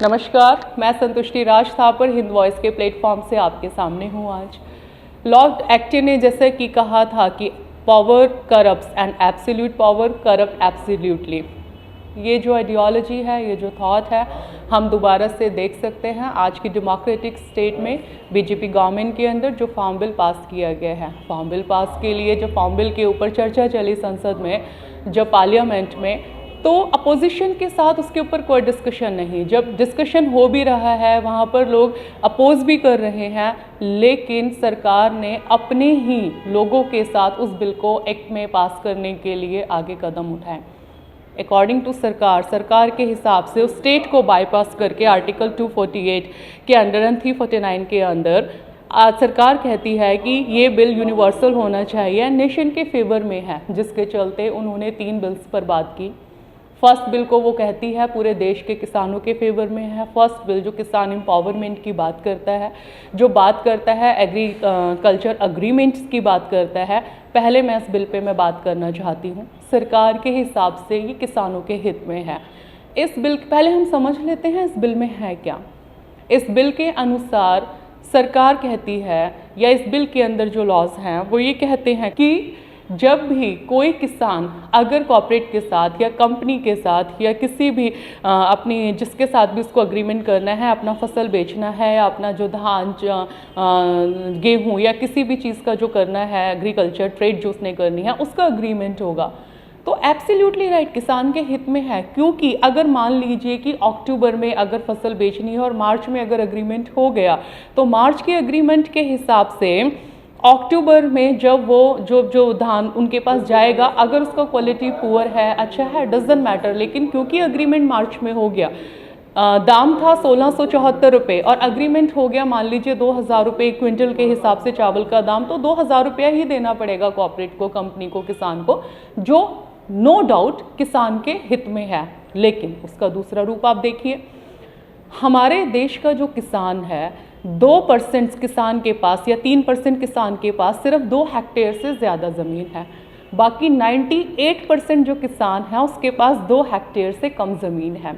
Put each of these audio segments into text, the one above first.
नमस्कार, मैं संतुष्टि राज थापर हिंद वॉइस के प्लेटफॉर्म से आपके सामने हूँ। आज लॉर्ड एक्टे ने जैसे कि कहा था कि power corrupts and absolute power corrupt absolutely. ये जो आइडियोलॉजी है, ये जो थॉट है, हम दोबारा से देख सकते हैं आज की डेमोक्रेटिक स्टेट में बीजेपी गवर्नमेंट के अंदर जो फार्म बिल पास किया गया है। फार्म बिल पास के लिए जो फार्म बिल के ऊपर चर्चा चली संसद में, जब पार्लियामेंट में, तो अपोजिशन के साथ उसके ऊपर कोई डिस्कशन नहीं। जब डिस्कशन हो भी रहा है, वहाँ पर लोग अपोज भी कर रहे हैं, लेकिन सरकार ने अपने ही लोगों के साथ उस बिल को एक्ट में पास करने के लिए आगे कदम उठाए। अकॉर्डिंग टू सरकार के हिसाब से उस स्टेट को बाईपास करके आर्टिकल 248 के अंडर एंड 349 के अंदर आज सरकार कहती है कि ये बिल यूनिवर्सल होना चाहिए, नेशन के फेवर में है, जिसके चलते उन्होंने 3 बिल्स पर बात की। फर्स्ट बिल को वो कहती है पूरे देश के किसानों के फेवर में है। फर्स्ट बिल जो किसान एम्पावरमेंट की बात करता है, जो बात करता है एग्रीकल्चर अग्रीमेंट्स की बात करता है। पहले मैं इस बिल पे मैं बात करना चाहती हूँ। सरकार के हिसाब से ये किसानों के हित में है। इस बिल पहले हम समझ लेते हैं इस बिल में है क्या। इस बिल के अनुसार सरकार कहती है, या इस बिल के अंदर जो लॉज हैं वो ये कहते हैं कि जब भी कोई किसान अगर कॉर्पोरेट के साथ या कंपनी के साथ या किसी भी अपनी जिसके साथ भी उसको अग्रीमेंट करना है, अपना फसल बेचना है या अपना जो धान गेहूँ या किसी भी चीज़ का जो करना है, एग्रीकल्चर ट्रेड जो उसने करनी है, उसका अग्रीमेंट होगा, तो एब्सोल्युटली राइट, किसान के हित में है। क्योंकि अगर मान लीजिए कि अक्टूबर में अगर फसल बेचनी है और मार्च में अगर अग्रीमेंट हो गया, तो मार्च के अग्रीमेंट के हिसाब से अक्टूबर में जब वो जो धान उनके पास जाएगा, अगर उसका क्वालिटी पुअर है, अच्छा है, डजंट मैटर, लेकिन क्योंकि अग्रीमेंट मार्च में हो गया, दाम था 1674 रुपये और अग्रीमेंट हो गया मान लीजिए 2000 रुपये क्विंटल के हिसाब से चावल का दाम, तो 2000 रुपया ही देना पड़ेगा कॉर्पोरेट को, कंपनी को, किसान को, जो नो डाउट किसान के हित में है। लेकिन उसका दूसरा रूप आप देखिए, हमारे देश का जो किसान है, 2% किसान के पास या 3% किसान के पास सिर्फ 2 हेक्टेयर से ज़्यादा ज़मीन है। बाकी 98% जो किसान है उसके पास 2 हेक्टेयर से कम ज़मीन है।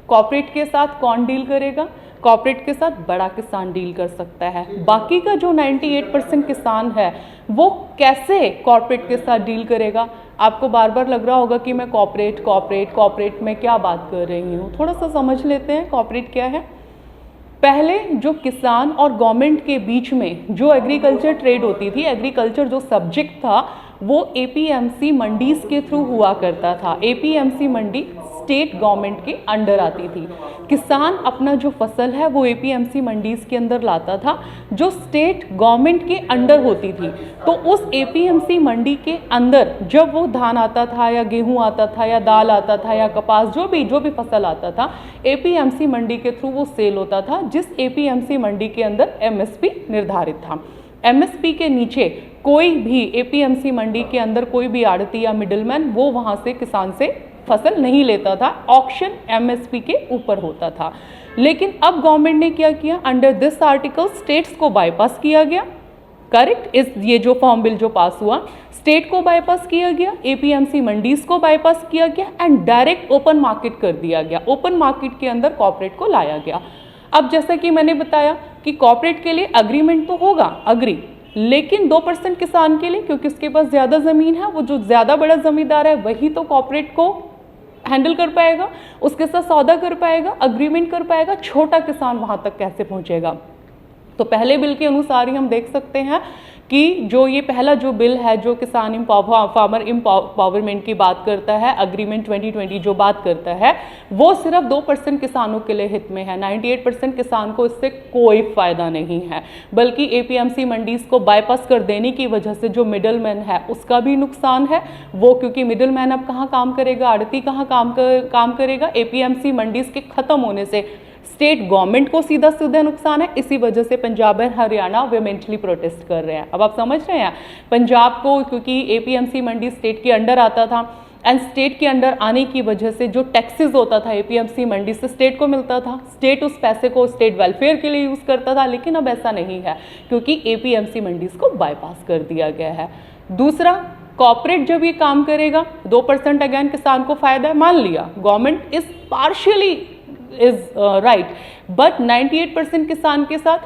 कॉर्पोरेट के साथ कौन डील करेगा? कॉर्पोरेट के साथ बड़ा किसान डील कर सकता है। बाकी का जो 98% किसान है वो कैसे कॉर्पोरेट के साथ डील करेगा? आपको बार बार लग रहा होगा कि मैं कॉर्पोरेट में क्या बात कर रही हूँ। थोड़ा सा समझ लेते हैं कॉर्पोरेट क्या है। पहले जो किसान और गवर्नमेंट के बीच में जो एग्रीकल्चर ट्रेड होती थी, एग्रीकल्चर जो सब्जेक्ट था वो एपीएमसी मंडीज के थ्रू हुआ करता था। एपीएमसी मंडी स्टेट गवर्नमेंट के अंडर आती थी। किसान अपना जो फसल है वो एपीएमसी मंडीज के अंदर लाता था, जो स्टेट गवर्नमेंट के अंडर होती थी। तो उस एपीएमसी मंडी के अंदर जब वो धान आता था या गेहूं आता था या दाल आता था या कपास, जो भी फसल आता था, एपीएमसी मंडी के थ्रू वो सेल होता था, जिस एपीएमसी मंडी के अंदर एमएसपी निर्धारित था। एमएसपी के नीचे कोई भी एपीएमसी मंडी के अंदर कोई भी आड़ती या मिडिलमैन वो वहां से किसान से फसल नहीं लेता था। ऑक्शन एमएसपी के ऊपर होता था। लेकिन अब गवर्नमेंट ने क्या किया, अंडर दिस आर्टिकल स्टेट्स को बाईपास किया गया। करेक्ट, ये जो फॉर्म बिल जो पास हुआ, स्टेट को बाईपास किया गया, एपीएमसी मंडीज को बाईपास किया गया एंड डायरेक्ट ओपन मार्केट कर दिया गया। ओपन मार्केट के अंदर कॉर्पोरेट को लाया गया। अब जैसा कि मैंने बताया कि कॉर्पोरेट के लिए अग्रीमेंट तो होगा, अग्री, लेकिन 2% किसान के लिए, क्योंकि उसके पास ज़्यादा ज़मीन है, वो जो ज़्यादा बड़ा ज़मींदार है वही तो कॉर्पोरेट को हैंडल कर पाएगा, उसके साथ सौदा कर पाएगा, अग्रीमेंट कर पाएगा। छोटा किसान वहाँ तक कैसे पहुँचेगा? तो पहले बिल के अनुसार ही हम देख सकते हैं कि जो ये पहला जो बिल है जो किसान फार्मर एम्पावरमेंट की बात करता है, अग्रीमेंट 2020 जो बात करता है, वो सिर्फ 2% किसानों के लिए हित में है। 98% किसान को इससे कोई फायदा नहीं है, बल्कि एपीएमसी मंडीज को बाईपास कर देने की वजह से जो मिडलमैन है उसका भी नुकसान है। वो क्योंकि मिडलमैन अब कहाँ काम करेगा, आड़ती कहाँ काम करेगा? एपीएमसी मंडीज के खत्म होने से स्टेट गवर्नमेंट को सीधा सीधा नुकसान है। इसी वजह से पंजाब और हरियाणा वेमेंटली प्रोटेस्ट कर रहे हैं। अब आप समझ रहे हैं, पंजाब को क्योंकि एपीएमसी मंडी स्टेट के अंडर आता था एंड स्टेट के अंडर आने की वजह से जो टैक्सेस होता था एपीएमसी मंडी से स्टेट को मिलता था, स्टेट उस पैसे को स्टेट वेलफेयर के लिए यूज़ करता था। लेकिन अब ऐसा नहीं है, क्योंकि एपीएमसी मंडीज को बाईपास कर दिया गया है। दूसरा, कॉर्पोरेट जब ये काम करेगा, 2% अगेन किसान को फायदा है। मान लिया गवर्नमेंट इस पार्शियली इज राइट, बट 98% किसान के साथ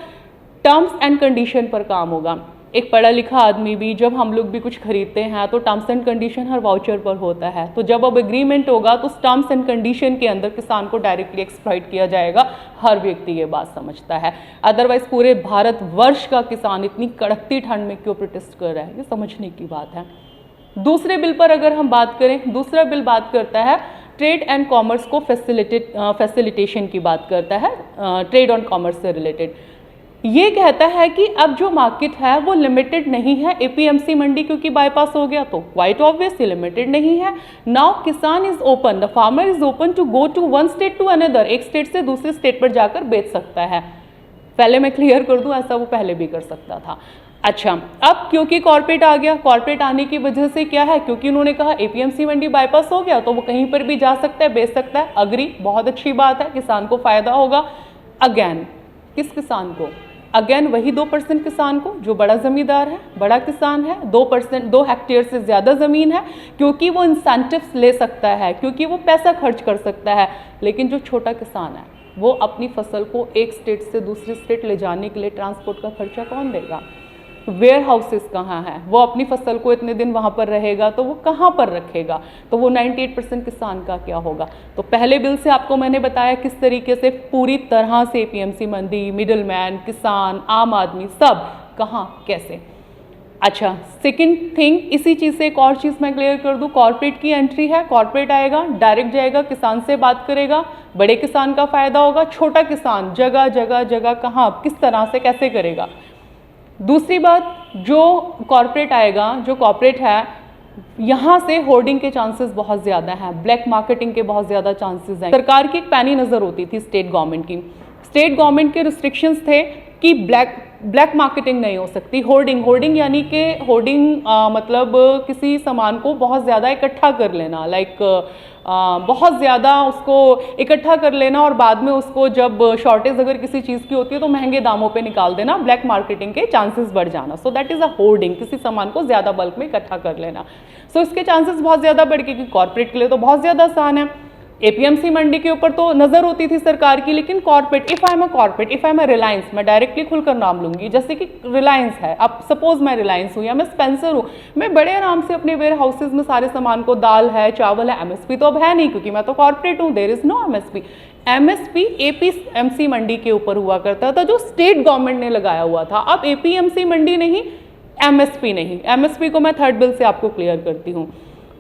टर्म्स एंड कंडीशन पर काम होगा। एक पढ़ा लिखा आदमी भी, जब हम लोग भी कुछ खरीदते हैं तो terms and condition her voucher पर होता है, तो जब अब एग्रीमेंट होगा तो उस टर्म्स एंड कंडीशन के अंदर किसान को डायरेक्टली एक्सप्लॉइट किया जाएगा। हर व्यक्ति ये बात समझता है, अदरवाइज पूरे भारत वर्ष का किसान इतनी कड़कती ठंड में क्यों प्रोटेस्ट कर रहा है, ये समझने की बात है। दूसरे बिल पर अगर हम बात करें, दूसरा बिल बात करता है ट्रेड एंड कॉमर्स को फैसिलिटेशन की बात करता है, ट्रेड एंड कॉमर्स से रिलेटेड। ये कहता है कि अब जो मार्केट है वो लिमिटेड नहीं है एपीएमसी मंडी, क्योंकि बाईपास हो गया तो क्वाइट ऑब्वियसली लिमिटेड नहीं है। Now kisan is open, the farmer is open to go to one state to another, एक स्टेट से दूसरे स्टेट पर जाकर बेच सकता है। पहले मैं क्लियर कर दूं, ऐसा वो पहले भी कर सकता था। अच्छा, अब क्योंकि कॉर्पोरेट आ गया, कॉर्पोरेट आने की वजह से क्या है, क्योंकि उन्होंने कहा एपीएमसी मंडी बाईपास हो गया तो वो कहीं पर भी जा सकता है, बेच सकता है। अग्री, बहुत अच्छी बात है, किसान को फायदा होगा। अगेन किस किसान को? अगेन वही 2% किसान को जो बड़ा जमींदार है, बड़ा किसान है, 2%, 2 हेक्टेयर से ज़्यादा ज़मीन है, क्योंकि वो इंसेंटिव्स ले सकता है, क्योंकि वो पैसा खर्च कर सकता है। लेकिन जो छोटा किसान है वो अपनी फसल को एक स्टेट से दूसरी स्टेट ले जाने के लिए ट्रांसपोर्ट का खर्चा कौन देगा? वेयर हाउसेस कहाँ हैं? वो अपनी फसल को इतने दिन वहाँ पर रहेगा तो वो कहाँ पर रखेगा? तो वो 98% किसान का क्या होगा? तो पहले बिल से आपको मैंने बताया किस तरीके से पूरी तरह से एपीएमसी मंडी, मिडिल मैन, किसान, आम आदमी सब कहाँ कैसे। अच्छा, सेकंड थिंग, इसी चीज़ से एक और चीज़ मैं क्लियर कर दूं, कॉर्पोरेट की एंट्री है, कॉर्पोरेट आएगा, डायरेक्ट जाएगा, किसान से बात करेगा, बड़े किसान का फायदा होगा, छोटा किसान जगह जगह जगह कहाँ किस तरह से कैसे करेगा। दूसरी बात, जो कॉर्पोरेट आएगा, जो कॉर्पोरेट है, यहाँ से होर्डिंग के चांसेस बहुत ज़्यादा हैं, ब्लैक मार्केटिंग के बहुत ज़्यादा चांसेस हैं। सरकार की एक पैनी नज़र होती थी स्टेट गवर्नमेंट की, स्टेट गवर्नमेंट के रिस्ट्रिक्शंस थे कि ब्लैक मार्केटिंग नहीं हो सकती। होर्डिंग यानी कि होर्डिंग मतलब किसी सामान को बहुत ज़्यादा इकट्ठा कर लेना, लाइक बहुत ज़्यादा उसको इकट्ठा कर लेना और बाद में उसको जब शॉर्टेज अगर किसी चीज़ की होती है तो महंगे दामों पे निकाल देना, ब्लैक मार्केटिंग के चांसेस बढ़ जाना। So that is a hoarding, किसी सामान को ज़्यादा बल्क में इकट्ठा कर लेना। सो इसके चांसेस बहुत ज़्यादा बढ़ गए, क्योंकि कॉर्पोरेट के लिए तो बहुत ज़्यादा आसान है। एपीएमसी मंडी के ऊपर तो नज़र होती थी सरकार की, लेकिन corporate, if I am Reliance, मैं डायरेक्टली खुलकर नाम लूंगी, जैसे कि रिलायंस है, अब सपोज मैं रिलायंस हूँ या मैं स्पेंसर हूँ, मैं बड़े आराम से अपने वेयर हाउसेज में सारे सामान को, दाल है, चावल है, एमएसपी तो अब है नहीं क्योंकि मैं तो कॉर्पोरेट हूँ, there is no MSP. MSP APMC mandi के ऊपर हुआ करता था जो स्टेट गवर्नमेंट ने लगाया हुआ था। अब एपीएमसी मंडी नहीं, एमएसपी नहीं, एमएसपी को मैं थर्ड बिल से आपको क्लियर करती हूँ।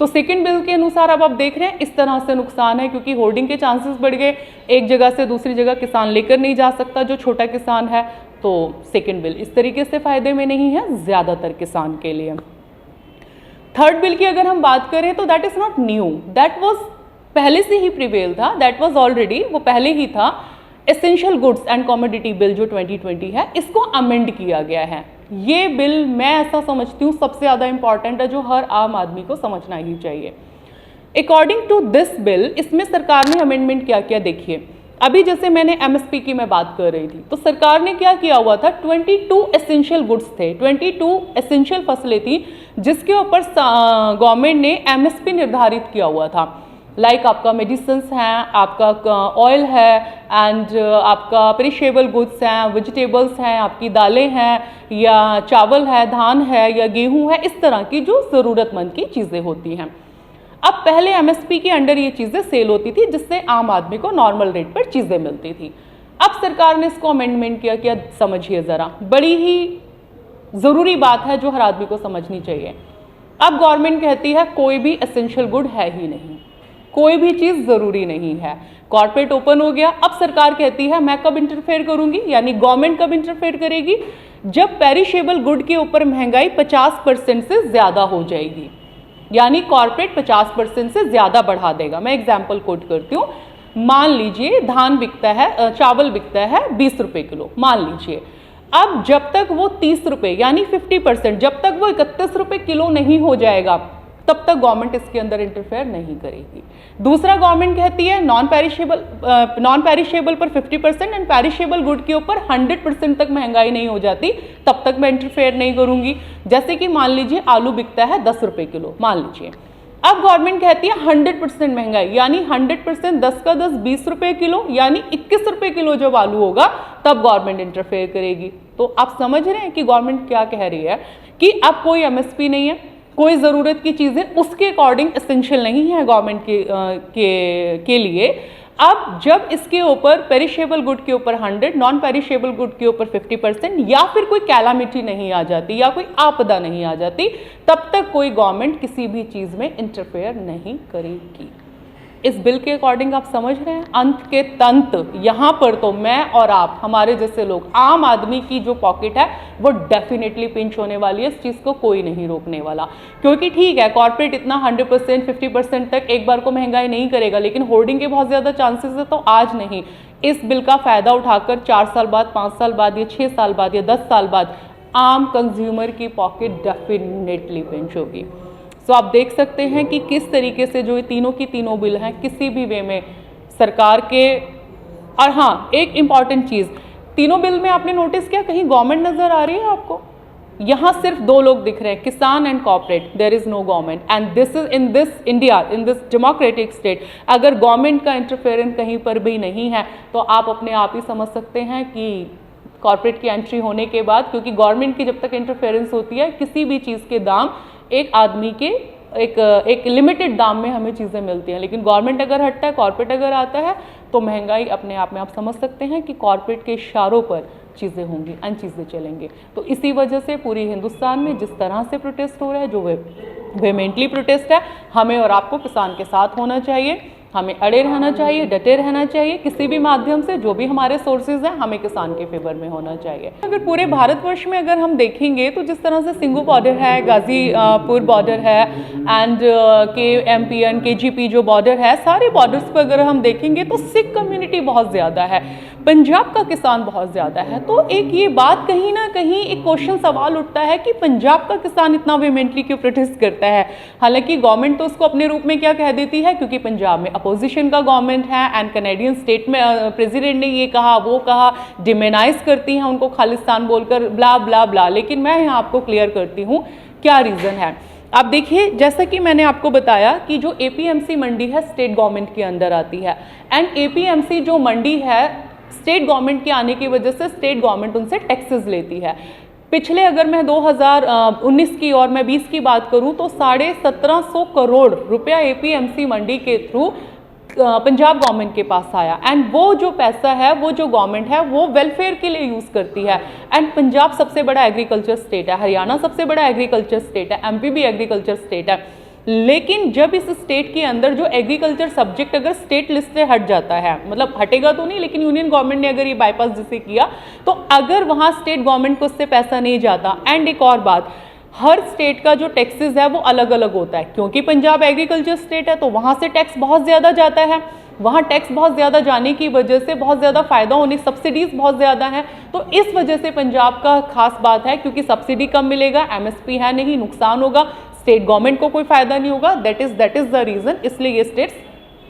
तो सेकंड बिल के अनुसार अब आप देख रहे हैं इस तरह से नुकसान है, क्योंकि होर्डिंग के चांसेस बढ़ गए, एक जगह से दूसरी जगह किसान लेकर नहीं जा सकता जो छोटा किसान है। तो सेकंड बिल इस तरीके से फायदे में नहीं है ज़्यादातर किसान के लिए। थर्ड बिल की अगर हम बात करें तो that is not new, that was पहले से ही प्रिवेल था, दैट वाज ऑलरेडी, वो पहले ही था। Essential goods and commodity bill जो 2020 है, इसको अमेंड किया गया है। ये बिल मैं ऐसा समझती हूँ सबसे ज़्यादा इंपॉर्टेंट है, जो हर आम आदमी को समझना ही चाहिए। अकॉर्डिंग टू दिस बिल, इसमें सरकार ने अमेंडमेंट क्या किया देखिए। अभी जैसे मैंने एमएसपी की मैं बात कर रही थी, तो सरकार ने क्या किया हुआ था, 22 एसेंशियल गुड्स थे, 22 एसेंशियल फसलें थी जिसके ऊपर गवर्नमेंट ने एमएसपी निर्धारित किया हुआ था। लाइक आपका मेडिसिन्स हैं, आपका ऑयल है, एंड आपका पेरिशेबल गुड्स हैं, वेजिटेबल्स हैं, आपकी दालें हैं, या चावल है, धान है, या गेहूं है, इस तरह की जो ज़रूरतमंद की चीज़ें होती हैं। अब पहले एमएसपी के अंडर ये चीज़ें सेल होती थी, जिससे आम आदमी को नॉर्मल रेट पर चीज़ें मिलती थी। अब सरकार ने इसको अमेंडमेंट किया, क्या समझिए ज़रा, बड़ी ही ज़रूरी बात है जो हर आदमी को समझनी चाहिए। अब गवर्नमेंट कहती है कोई भी एसेंशियल गुड है ही नहीं, कोई भी चीज़ ज़रूरी नहीं है। कॉर्पोरेट ओपन हो गया, अब सरकार कहती है मैं कब इंटरफेयर करूंगी, यानी गवर्नमेंट कब इंटरफेयर करेगी, जब पेरिशेबल गुड के ऊपर महंगाई 50% से ज़्यादा हो जाएगी, यानी कॉर्पोरेट 50% से ज़्यादा बढ़ा देगा। मैं एग्जाम्पल कोट करती हूँ, मान लीजिए धान बिकता है, चावल बिकता है 20 रुपये किलो, मान लीजिए। अब जब तक वो 30 रुपये यानी 50%, जब तक वो 31 रुपये किलो नहीं हो जाएगा, तब तक गवर्नमेंट इसके अंदर इंटरफेयर नहीं करेगी। दूसरा, गवर्नमेंट कहती है नॉन पेरिशेबल पर 50% एंड पेरिशेबल गुड के ऊपर 100% तक महंगाई नहीं हो जाती, तब तक मैं इंटरफेयर नहीं करूंगी। जैसे कि मान लीजिए आलू बिकता है 10 रुपये किलो, मान लीजिए अब गवर्नमेंट कहती है 100% महंगाई, यानी 100% 10 का 10 20 रुपए किलो, यानी 21 रुपए किलो जब आलू होगा तब गवर्नमेंट इंटरफेयर करेगी। तो आप समझ रहे हैं कि गवर्नमेंट क्या कह रही है कि अब कोई एमएसपी नहीं है, कोई ज़रूरत की चीज़ें उसके अकॉर्डिंग एसेंशियल नहीं है गवर्नमेंट के लिए। अब जब इसके ऊपर पेरिशेबल गुड के ऊपर 100, नॉन पेरिशेबल गुड के ऊपर 50% या फिर कोई कैलामिटी नहीं आ जाती या कोई आपदा नहीं आ जाती, तब तक कोई गवर्नमेंट किसी भी चीज़ में इंटरफेयर नहीं करेगी। इस बिल के अकॉर्डिंग आप समझ रहे हैं अंत के तंत, यहाँ पर तो मैं और आप, हमारे जैसे लोग, आम आदमी की जो पॉकेट है वो डेफिनेटली पिंच होने वाली है। इस चीज़ को कोई नहीं रोकने वाला, क्योंकि ठीक है कॉर्पोरेट इतना 100% 50% तक एक बार को महंगाई नहीं करेगा, लेकिन होर्डिंग के बहुत ज़्यादा चांसेस है। तो आज नहीं, इस बिल का फ़ायदा उठाकर 4 साल बाद, 5 साल बाद या 6 साल बाद या 10 साल बाद आम कंज्यूमर की पॉकेट डेफिनेटली पिंच होगी। तो आप देख सकते हैं कि किस तरीके से जो ये तीनों की तीनों बिल हैं किसी भी वे में सरकार के। और हाँ, एक इम्पॉर्टेंट चीज़, तीनों बिल में आपने नोटिस किया कहीं गवर्नमेंट नज़र आ रही है आपको? यहाँ सिर्फ दो लोग दिख रहे हैं, kisan and corporate. There is no government and this is in this India, in this democratic state. अगर गवर्नमेंट का इंटरफेरेंस कहीं पर भी नहीं है तो आप अपने आप ही समझ सकते हैं कि कॉर्पोरेट की एंट्री होने के बाद, क्योंकि गवर्नमेंट की जब तक इंटरफेरेंस होती है किसी भी चीज़ के दाम एक आदमी के एक लिमिटेड दाम में हमें चीज़ें मिलती हैं, लेकिन गवर्नमेंट अगर हटता है, कॉर्पोरेट अगर आता है तो महंगाई अपने आप में, आप समझ सकते हैं कि कॉर्पोरेट के इशारों पर चीज़ें होंगी, अन चीज़ें चलेंगी। तो इसी वजह से पूरी हिंदुस्तान में जिस तरह से प्रोटेस्ट हो रहा है, जो वेहेमेंटली प्रोटेस्ट है, हमें और आपको किसान के साथ होना चाहिए, हमें अड़े रहना चाहिए, डटे रहना चाहिए। किसी भी माध्यम से जो भी हमारे सोर्सेज हैं हमें किसान के फेवर में होना चाहिए। अगर पूरे भारतवर्ष में अगर हम देखेंगे तो जिस तरह से सिंगू बॉर्डर है, गाजीपुर बॉर्डर है एंड KMPN KGP जो बॉर्डर है, सारे बॉर्डर्स पर अगर हम देखेंगे तो सिख कम्युनिटी बहुत ज़्यादा है, पंजाब का किसान बहुत ज़्यादा है। तो एक ये बात कहीं ना कहीं एक क्वेश्चन सवाल उठता है कि पंजाब का किसान इतना वेहेमेंटली क्यों प्रोटेस्ट करता है। हालांकि गवर्नमेंट तो उसको अपने रूप में क्या कह देती है, क्योंकि पंजाब में अपोजिशन का गवर्नमेंट है एंड कैनेडियन स्टेट में प्रेसिडेंट ने ये कहा वो कहा, डिमेनाइज करती हैं उनको खालिस्तान बोलकर, ब्ला ब्ला ब्ला। लेकिन मैं यहाँ आपको क्लियर करती हूँ क्या रीज़न है। आप देखिए, जैसा कि मैंने आपको बताया कि जो APMC मंडी है स्टेट गवर्नमेंट के अंदर आती है एंड APMC जो मंडी है स्टेट गवर्नमेंट के आने की वजह से स्टेट गवर्नमेंट उनसे टैक्सेस लेती है। पिछले अगर मैं 2019 की और मैं 20 की बात करूं तो 1750 करोड़ रुपया APMC मंडी के थ्रू पंजाब गवर्नमेंट के पास आया एंड वो जो पैसा है, वो जो गवर्नमेंट है वो वेलफेयर के लिए यूज़ करती है। एंड पंजाब सबसे बड़ा एग्रीकल्चर स्टेट है, हरियाणा सबसे बड़ा एग्रीकल्चर स्टेट है, MP भी एग्रीकल्चर स्टेट है। लेकिन जब इस स्टेट के अंदर जो एग्रीकल्चर सब्जेक्ट अगर स्टेट लिस्ट से हट जाता है, मतलब हटेगा तो नहीं, लेकिन यूनियन गवर्नमेंट ने अगर ये बाईपास जिसे किया, तो अगर वहाँ स्टेट गवर्नमेंट को उससे पैसा नहीं जाता। एंड एक और बात, हर स्टेट का जो टैक्सेस है वो अलग अलग होता है, क्योंकि पंजाब एग्रीकल्चर स्टेट है तो वहाँ से टैक्स बहुत ज़्यादा जाता है। वहाँ टैक्स बहुत ज़्यादा जाने की वजह से बहुत ज़्यादा फ़ायदा होने, सब्सिडीज़ बहुत ज़्यादा हैं। तो इस वजह से पंजाब का खास बात है, क्योंकि सब्सिडी कम मिलेगा, MSP है नहीं, नुकसान होगा, स्टेट गवर्नमेंट को कोई फ़ायदा नहीं होगा। दैट इज़ द रीज़न, इसलिए ये स्टेट्स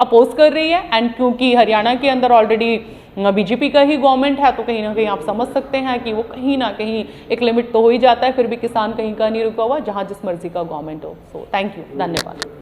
अपोज कर रही है। एंड क्योंकि हरियाणा के अंदर ऑलरेडी BJP का ही गवर्नमेंट है तो कहीं ना कहीं आप समझ सकते हैं कि वो कहीं ना कहीं एक लिमिट तो हो ही जाता है, फिर भी किसान कहीं का नहीं रुका हुआ, जहाँ जिस मर्जी का गवर्नमेंट हो। सो थैंक यू, धन्यवाद।